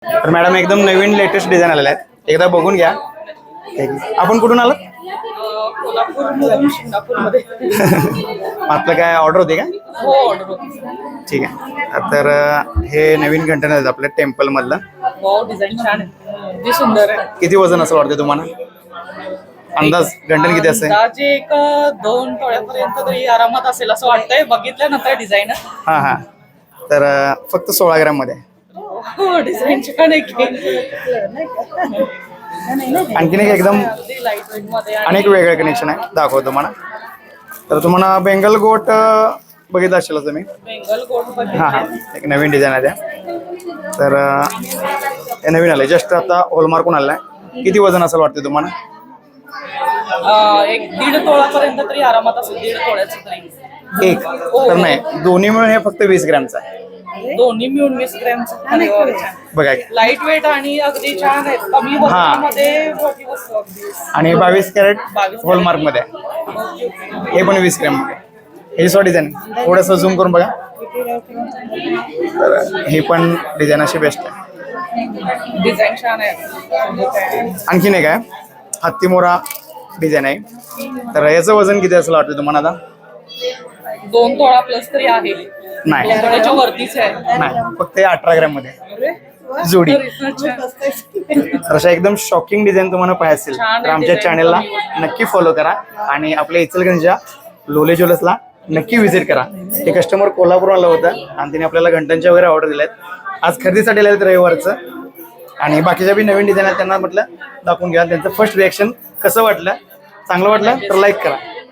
तर मॅडम एकदम नवीन latest design आलेले आहेत, एकदा बघून घ्या. आपण कुठून आलात? कोल्हापूर शिंगापूरमध्ये. आपलं काय ऑर्डर होती का? हो, ऑर्डर होती. ठीक आहे. तर हे नवीन कंटेनर आहेत आपल्या टेम्पल मधलं. वाव, डिझाईन छान आहे, किती सुंदर आहे. किती वजन असं वाटतं तुम्हाला? अंदाज गंटन किती असेल? अंदाजे एक 2 तोळ्यापर्यंत तरी आरामात असेल असं वाटतंय बघितल्यानंतर डिझाईन. हा हा. तर फक्त 16 ग्रॅम मध्ये. हो, डिझाईन छान आहे की. आणखीन एक एकदम अगदी लाईट वेट मध्ये अनेक वेगळं कनेक्शन आहे, दाखवतो तुम्हाला. तर तुम्हाला बेंगल गोट बघितलं असेल तुम्ही. बेंगल गोट हा हा, एक नवीन डिझाईन आहे त्या. तर हे नवीन आलंय, जस्ट आता हॉलमार्कून आलाय. किती वजन असेल वाटतं तुम्हाला? एक 1.5 तोळापर्यंत तरी आरामात असेल, 1.5 तोळ्याचं तरी. एक तर नाही, दोन्ही मिळून हे फक्त 20 ग्रॅमचं आहे. दोन्ही मिळून 20 ग्रॅमचं. बघा. लाईट वेट आणि अगदी छान आहेत, कमी वजनामध्ये मोठी वस्तू अगदी. आणि 22 कॅरेट 22 हॉलमार्क मध्ये आहे. हे पण 20 ग्रॅम मध्ये. हे सॉ डिझाईन थोडंसं झूम करून बघा. तर हे पण डिझाईन अशी बेस्ट आहे. डिझाईन छान आहे. आणखीन एक आहे, हत्ती मोरा डिझाईन आहे. तर याचं वजन किती असं वाटतं तुम्हाला आता? 2 तोळा प्लस तरी आहे. नाही, 2 तोळ्याच्या वरतीच आहे. नाही, फक्त हे 18 ग्रॅम मध्ये जोडी. तर अशा एकदम शॉकिंग डिझाईन तुम्हाला पाहिजे असेल तर आमच्या चॅनलला नक्की फॉलो करा आणि आपल्या इचलकरंजीच्या लोले ज्वेलर्सला नक्की व्हिजिट करा. हे कस्टमर कोल्हापूर आलं होतं आणि तिने आपल्याला घंटांच्या वगैरे ऑर्डर दिल्यात. आज खरेदीसाठी आले आहेत रविवारचं. आणि बाकीच्या बी नवीन डिझाईन आहेत, त्यांना म्हटलं दाखवून घ्या. त्यांचं फर्स्ट रिॲक्शन कसं वाटलं, चांगलं वाटलं तर लाईक करा.